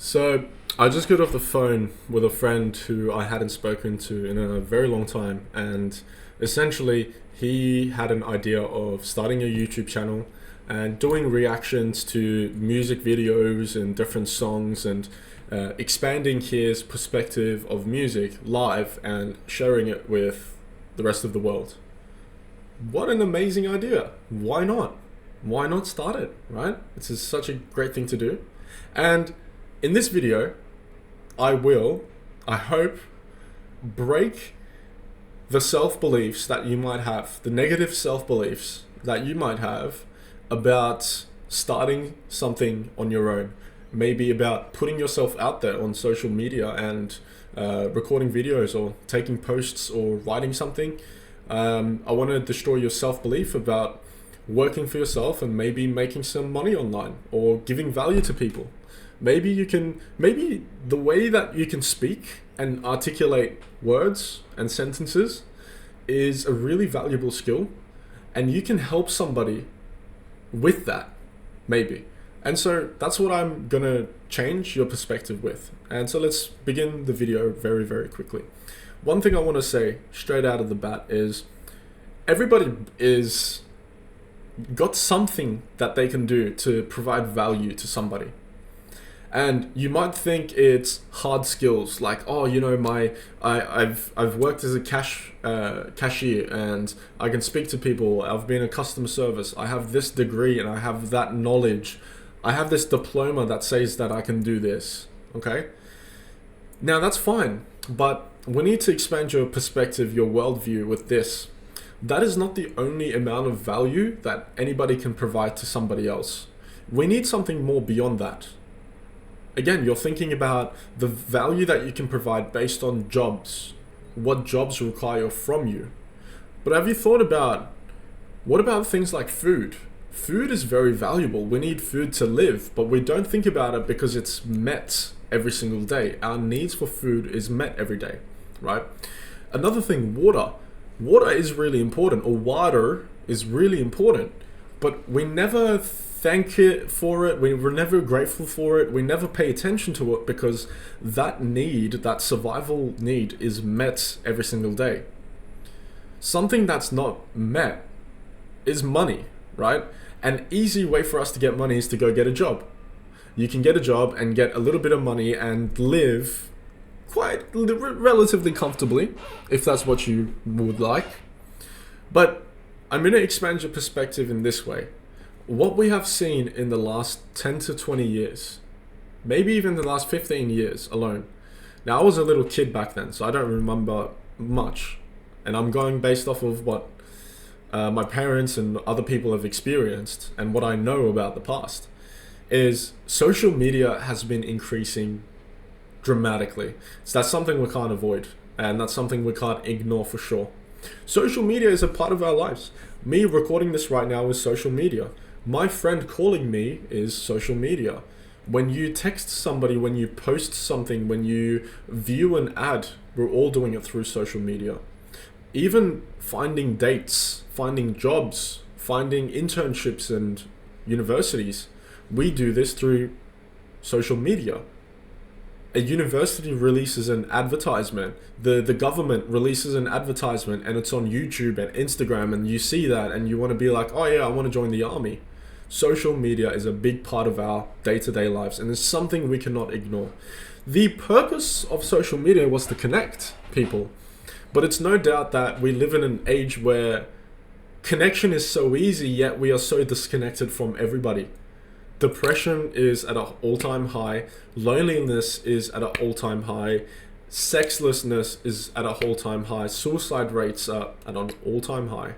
So I just got off the phone with a friend who I hadn't spoken to in a very long time, and essentially he had an idea of starting a YouTube channel and doing reactions to music videos and different songs and expanding his perspective of music live and sharing it with the rest of the world. What an amazing idea! Why not? Why not start it, right? It's just such a great thing to do. And in this video, I hope, break the self-beliefs that you might have, the negative self-beliefs that you might have about starting something on your own. Maybe about putting yourself out there on social media and recording videos or taking posts or writing something. I want to destroy your self-belief about working for yourself and maybe making some money online or giving value to people. Maybe the way that you can speak and articulate words and sentences is a really valuable skill, and you can help somebody with that, maybe. And so that's what I'm gonna change your perspective with. And so let's begin the video very, very quickly. One thing I want to say straight out of the bat is everybody is got something that they can do to provide value to somebody. And you might think it's hard skills like, oh, I've worked as a cashier and I can speak to people. I've been a customer service. I have this degree and I have that knowledge. I have this diploma that says that I can do this. Okay. Now that's fine, but we need to expand your perspective, your worldview with this. That is not the only amount of value that anybody can provide to somebody else. We need something more beyond that. Again, you're thinking about the value that you can provide based on jobs, what jobs require from you. But have you thought about, what about things like food? Food is very valuable. We need food to live, but we don't think about it because it's met every single day. Our needs for food is met every day, right? Another thing, water. Water is really important, or water is really important, but we never thank it for it. We're never grateful for it. We never pay attention to it because that need, that survival need, is met every single day. Something that's not met is money, right? An easy way for us to get money is to go get a job. You can get a job and get a little bit of money and live relatively comfortably, if that's what you would like. But I'm going to expand your perspective in this way. What we have seen in the last 10 to 20 years, maybe even the last 15 years alone. Now, I was a little kid back then, so I don't remember much. And I'm going based off of what my parents and other people have experienced and what I know about the past. Is social media has been increasing dramatically. So that's something we can't avoid, and that's something we can't ignore for sure. Social media is a part of our lives. Me recording this right now is social media. My friend calling me is social media. When you text somebody, when you post something, when you view an ad, we're all doing it through social media. Even finding dates, finding jobs, finding internships and universities, we do this through social media. A university releases an advertisement, the government releases an advertisement, and it's on YouTube and Instagram, and you see that and you want to be like, oh yeah, I want to join the army. Social media is a big part of our day-to-day lives, and it's something we cannot ignore. The purpose of social media was to connect people, but it's no doubt that we live in an age where connection is so easy, yet we are so disconnected from everybody. Depression is at an all-time high. Loneliness is at an all-time high. Sexlessness is at an all-time high. Suicide rates are at an all-time high.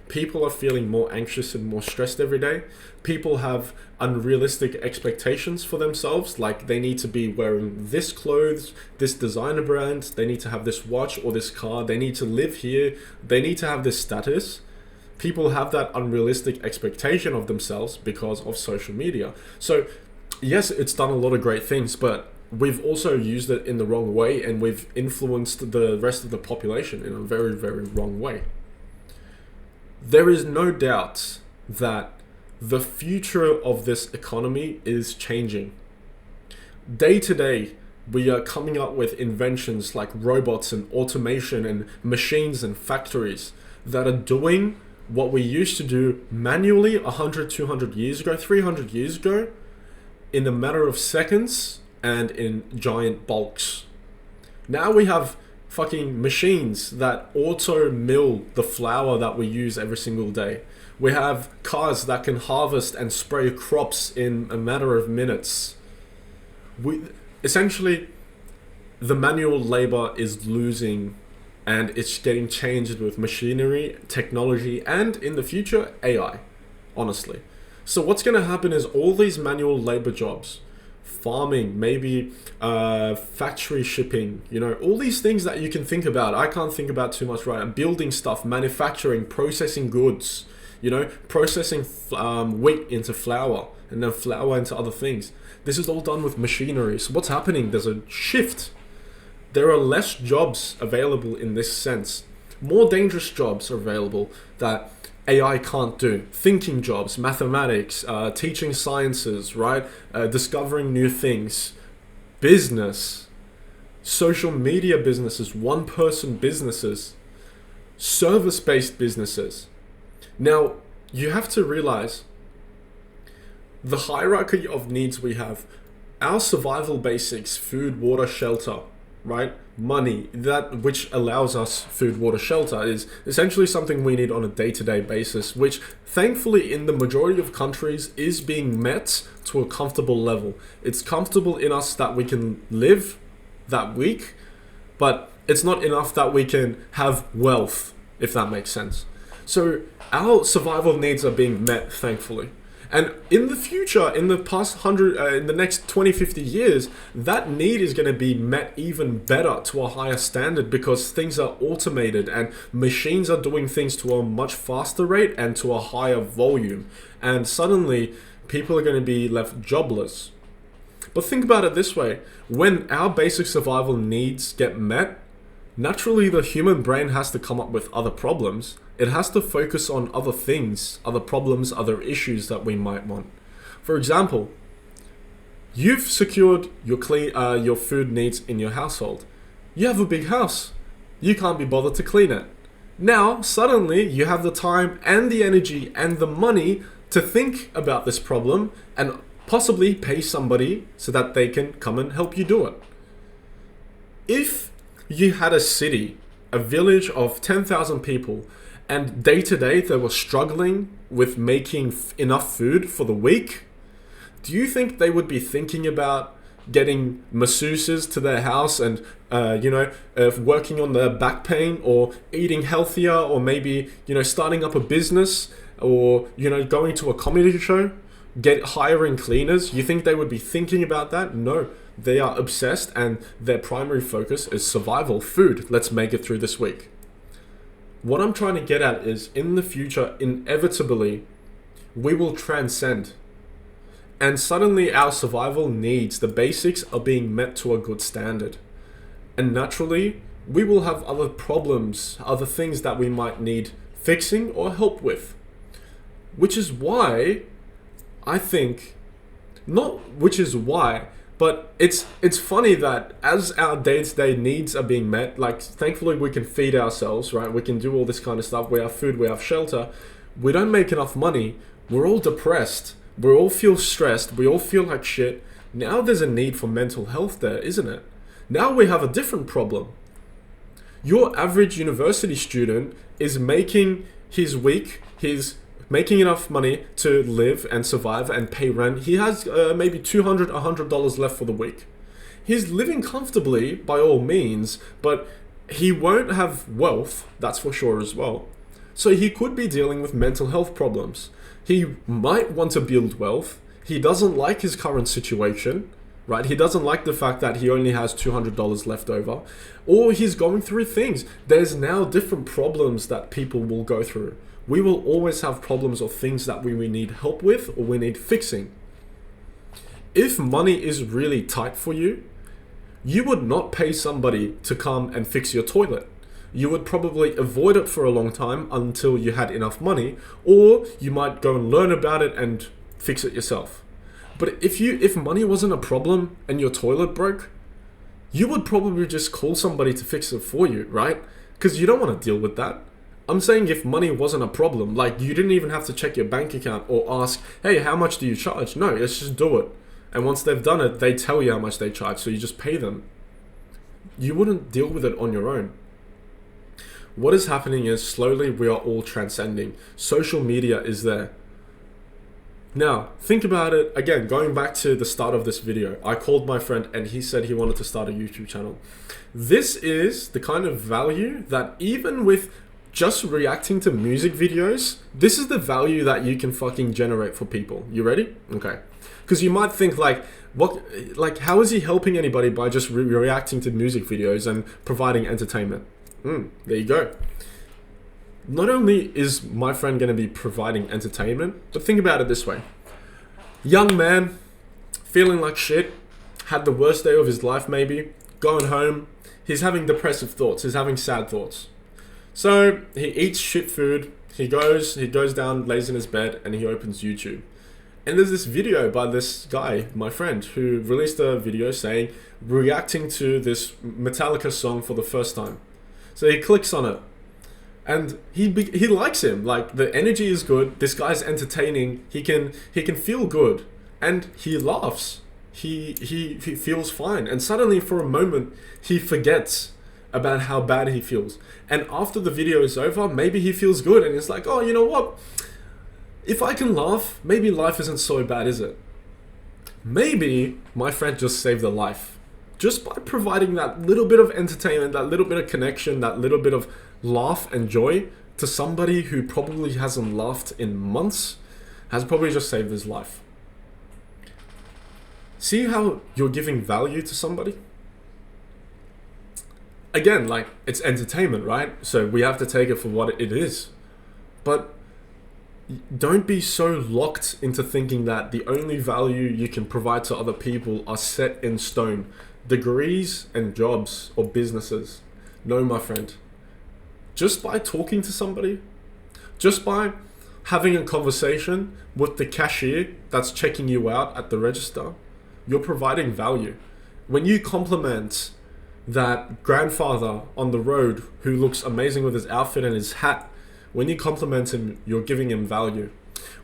People are feeling more anxious and more stressed every day. People have unrealistic expectations for themselves, like they need to be wearing this clothes, this designer brand, they need to have this watch or this car, they need to live here, they need to have this status. People have that unrealistic expectation of themselves because of social media. So yes, it's done a lot of great things, but we've also used it in the wrong way, and we've influenced the rest of the population in a very, very wrong way. There is no doubt that the future of this economy is changing. Day to day, we are coming up with inventions like robots and automation and machines and factories that are doing what we used to do manually 100, 200 years ago, 300 years ago, in a matter of seconds and in giant bulks. Now we have fucking machines that auto mill the flour that we use every single day. We have cars that can harvest and spray crops in a matter of minutes. Essentially, the manual labor is losing, and it's getting changed with machinery, technology, and in the future, AI, honestly. So what's going to happen is all these manual labor jobs, farming, maybe factory shipping, all these things that you can think about. I can't think about too much right now. Building stuff, manufacturing, processing goods, processing wheat into flour and then flour into other things. This is all done with machinery. So what's happening? There's a shift. There are less jobs available in this sense. More dangerous jobs are available that AI can't do. Thinking jobs, mathematics, teaching sciences, right? Discovering new things, business, social media businesses, one-person businesses, service-based businesses. Now, you have to realize the hierarchy of needs we have. Our survival basics, food, water, shelter, right? Money, that which allows us food, water, shelter, is essentially something we need on a day-to-day basis, which thankfully in the majority of countries is being met to a comfortable level. It's comfortable in us that we can live that week, but it's not enough that we can have wealth, if that makes sense. So our survival needs are being met, thankfully. And in the future, in the next 20, 50 years, that need is going to be met even better to a higher standard because things are automated and machines are doing things to a much faster rate and to a higher volume. And suddenly, people are going to be left jobless. But think about it this way. When our basic survival needs get met, naturally the human brain has to come up with other problems. It has to focus on other things, other problems, other issues that we might want. For example, you've secured your food needs in your household. You have a big house. You can't be bothered to clean it. Now, suddenly, you have the time and the energy and the money to think about this problem and possibly pay somebody so that they can come and help you do it. If you had a city, a village of 10,000 people, and day to day they were struggling with making enough food for the week, do you think they would be thinking about getting masseuses to their house and working on their back pain, or eating healthier, or maybe starting up a business, or going to a comedy show, hiring cleaners? You think they would be thinking about that? No, they are obsessed, and their primary focus is survival, food. Let's make it through this week. What I'm trying to get at is, in the future, inevitably, we will transcend. And suddenly our survival needs, the basics, are being met to a good standard. And naturally, we will have other problems, other things that we might need fixing or help with. Which is why, but it's funny that as our day-to-day needs are being met, like thankfully we can feed ourselves, right? We can do all this kind of stuff. We have food, we have shelter. We don't make enough money. We're all depressed. We all feel stressed. We all feel like shit. Now there's a need for mental health there, isn't it? Now we have a different problem. Your average university student is making making enough money to live and survive and pay rent. He has maybe $200, $100 left for the week. He's living comfortably by all means, but he won't have wealth, that's for sure as well. So he could be dealing with mental health problems. He might want to build wealth. He doesn't like his current situation, right? He doesn't like the fact that he only has $200 left over, or he's going through things. There's now different problems that people will go through. We will always have problems or things that we need help with or we need fixing. If money is really tight for you, you would not pay somebody to come and fix your toilet. You would probably avoid it for a long time until you had enough money, or you might go and learn about it and fix it yourself. But if money wasn't a problem and your toilet broke, you would probably just call somebody to fix it for you, right? Because you don't want to deal with that. I'm saying if money wasn't a problem, like you didn't even have to check your bank account or ask, hey, how much do you charge? No, let's just do it. And once they've done it, they tell you how much they charge, so you just pay them. You wouldn't deal with it on your own. What is happening is slowly we are all transcending. Social media is there. Now, think about it again, going back to the start of this video. I called my friend and he said he wanted to start a YouTube channel. This is the kind of value that even with just reacting to music videos, this is the value that you can fucking generate for people. You ready? Okay. Because you might think like, how is he helping anybody by just reacting to music videos and providing entertainment? There you go. Not only is my friend going to be providing entertainment, but think about it this way. Young man, feeling like shit, had the worst day of his life maybe, going home, he's having depressive thoughts, he's having sad thoughts. So he eats shit food, he goes down, lays in his bed, and he opens YouTube. And there's this video by this guy, my friend, who released a video saying, reacting to this Metallica song for the first time. So he clicks on it. And he likes him. Like, the energy is good. This guy's entertaining. He can feel good, and he laughs. He feels fine. And suddenly, for a moment, he forgets about how bad he feels. And after the video is over, maybe he feels good, and he's like, oh, you know what? If I can laugh, maybe life isn't so bad, is it? Maybe my friend just saved a life. Just by providing that little bit of entertainment, that little bit of connection, that little bit of laugh and joy to somebody who probably hasn't laughed in months, has probably just saved his life. See how you're giving value to somebody? Again, like, it's entertainment, right? So we have to take it for what it is. But don't be so locked into thinking that the only value you can provide to other people are set in stone. Degrees and jobs or businesses. No, my friend. Just by talking to somebody, just by having a conversation with the cashier that's checking you out at the register, you're providing value. When you compliment that grandfather on the road who looks amazing with his outfit and his hat, when you compliment him, you're giving him value.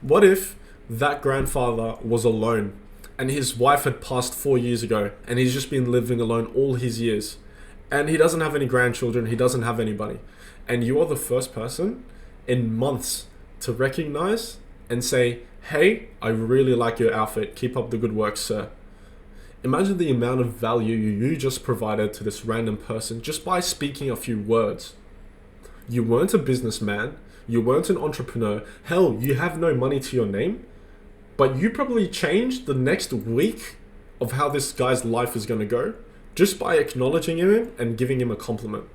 What if that grandfather was alone and his wife had passed 4 years ago and he's just been living alone all his years, and he doesn't have any grandchildren, he doesn't have anybody, and you are the first person in months to recognize and say, hey, I really like your outfit, keep up the good work, sir. Imagine the amount of value you just provided to this random person just by speaking a few words. You weren't a businessman, you weren't an entrepreneur, hell, you have no money to your name, but you probably changed the next week of how this guy's life is going to go just by acknowledging him and giving him a compliment.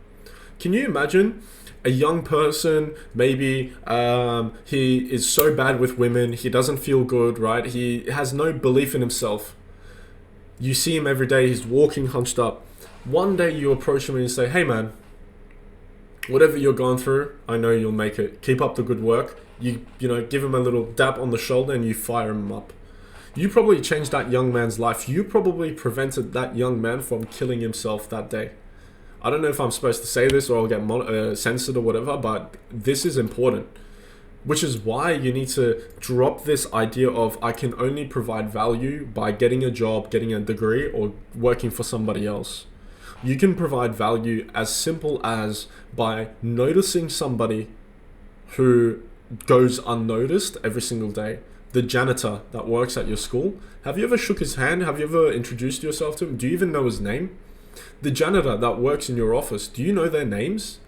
Can you imagine a young person, maybe he is so bad with women, he doesn't feel good, right? He has no belief in himself. You see him every day, he's walking hunched up. One day you approach him and you say, hey man, whatever you're going through, I know you'll make it. Keep up the good work. You know, give him a little dap on the shoulder and you fire him up. You probably changed that young man's life. You probably prevented that young man from killing himself that day. I don't know if I'm supposed to say this or I'll get censored or whatever, but this is important. Which is why you need to drop this idea of I can only provide value by getting a job, getting a degree, or working for somebody else. You can provide value as simple as by noticing somebody who goes unnoticed every single day. The janitor that works at your school, have you ever shook his hand? Have you ever introduced yourself to him? Do you even know his name? The janitor that works in your office, do you know their names?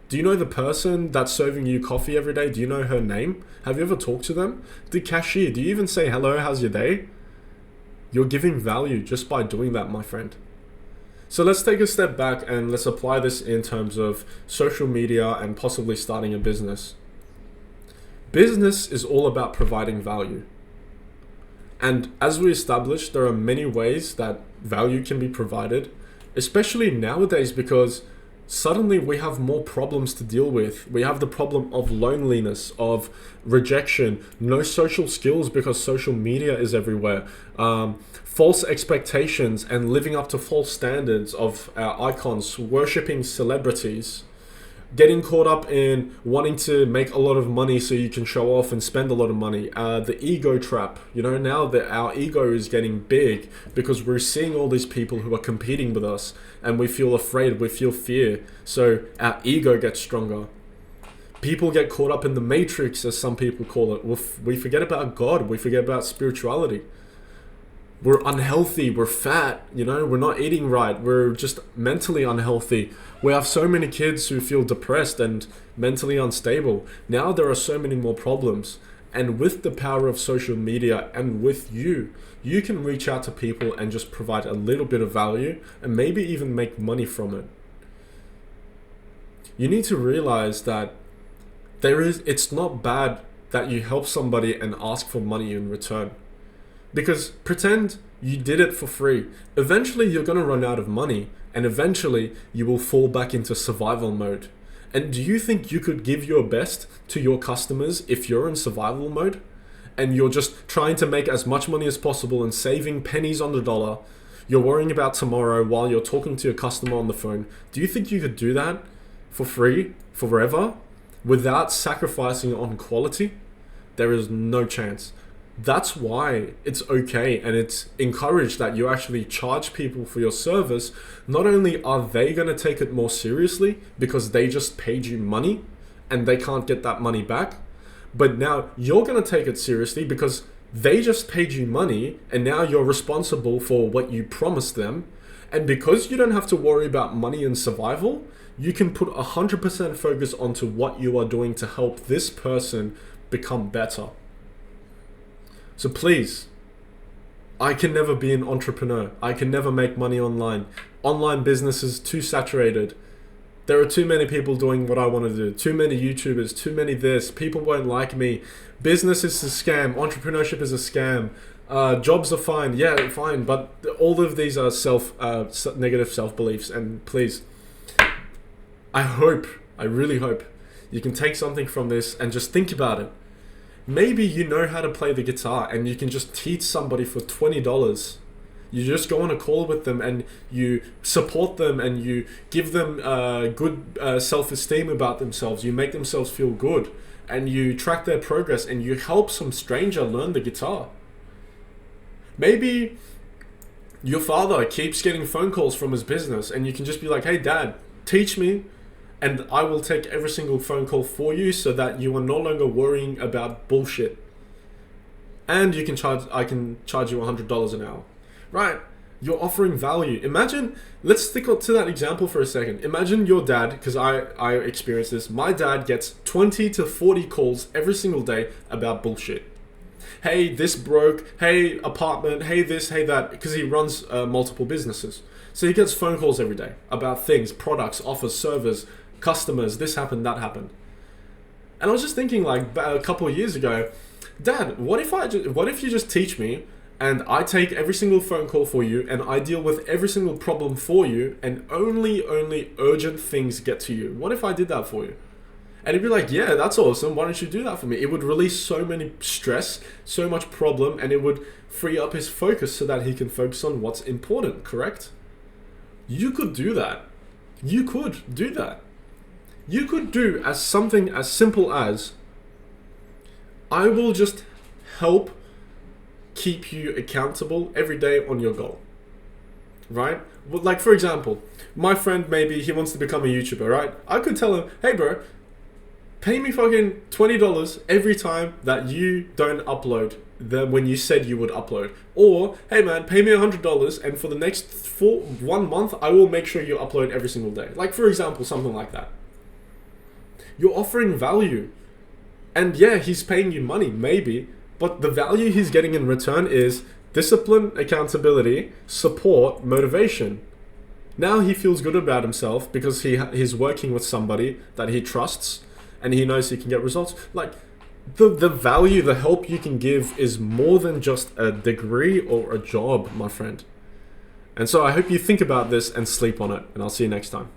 Do you know the person that's serving you coffee every day? Do you know her name? Have you ever talked to them? The cashier, do you even say, hello, how's your day? You're giving value just by doing that, my friend. So let's take a step back and let's apply this in terms of social media and possibly starting a business. Business is all about providing value. And as we established, there are many ways that value can be provided, especially nowadays, because suddenly we have more problems to deal with. We have the problem of loneliness, of rejection, no social skills because social media is everywhere, false expectations and living up to false standards of our icons, worshipping celebrities, getting caught up in wanting to make a lot of money so you can show off and spend a lot of money. The ego trap. Now that our ego is getting big because we're seeing all these people who are competing with us and we feel afraid, we feel fear. So our ego gets stronger. People get caught up in the matrix, as some people call it. We forget about God. We forget about spirituality. We're unhealthy, we're fat, we're not eating right, we're just mentally unhealthy. We have so many kids who feel depressed and mentally unstable. Now there are so many more problems. And with the power of social media and with you can reach out to people and just provide a little bit of value and maybe even make money from it. You need to realize that it's not bad that you help somebody and ask for money in return. Because pretend you did it for free. Eventually you're going to run out of money and eventually you will fall back into survival mode. And do you think you could give your best to your customers if you're in survival mode and you're just trying to make as much money as possible and saving pennies on the dollar? You're worrying about tomorrow while you're talking to your customer on the phone. Do you think you could do that for free forever without sacrificing on quality? There is no chance. That's why it's okay and it's encouraged that you actually charge people for your service. Not only are they going to take it more seriously because they just paid you money and they can't get that money back, but now you're going to take it seriously because they just paid you money and now you're responsible for what you promised them. And because you don't have to worry about money and survival, you can put 100% focus onto what you are doing to help this person become better. So please, I can never be an entrepreneur. I can never make money online. Online business is too saturated. There are too many people doing what I want to do. Too many YouTubers, too many this. People won't like me. Business is a scam. Entrepreneurship is a scam. Jobs are fine. Yeah, fine. But all of these are negative self-beliefs. And please, I really hope you can take something from this and just think about it. Maybe you know how to play the guitar and you can just teach somebody for $20. You just go on a call with them and you support them and you give them good self-esteem about themselves. You make themselves feel good and you track their progress and you help some stranger learn the guitar. Maybe your father keeps getting phone calls from his business and you can just be like, hey dad, teach me. And I will take every single phone call for you so that you are no longer worrying about bullshit. And I can charge you $100 an hour. Right? You're offering value. Imagine, let's stick to that example for a second. Imagine your dad, because I experienced this. My dad gets 20 to 40 calls every single day about bullshit. Hey, this broke. Hey, apartment. Hey, this, hey, that. Because he runs multiple businesses. So he gets phone calls every day about things, products, offers, servers, customers, this happened, that happened. And I was just thinking like a couple of years ago, Dad, what if you just teach me and I take every single phone call for you and I deal with every single problem for you and only urgent things get to you? What if I did that for you? And he'd be like, yeah, that's awesome. Why don't you do that for me? It would release so many stress, so much problem, and it would free up his focus so that he can focus on what's important, correct? You could do that. You could do that. You could do as something as simple as, I will just help keep you accountable every day on your goal. Right? Well, like for example, my friend, maybe he wants to become a YouTuber, right? I could tell him, hey bro, pay me fucking $20 every time that you don't upload when you said you would upload. Or, hey man, pay me $100 and for the next 1 month, I will make sure you upload every single day. Like for example, something like that. You're offering value. And yeah, he's paying you money, maybe, but the value he's getting in return is discipline, accountability, support, motivation. Now he feels good about himself because he's working with somebody that he trusts and he knows he can get results. Like the value, the help you can give is more than just a degree or a job, my friend. And so I hope you think about this and sleep on it, and I'll see you next time.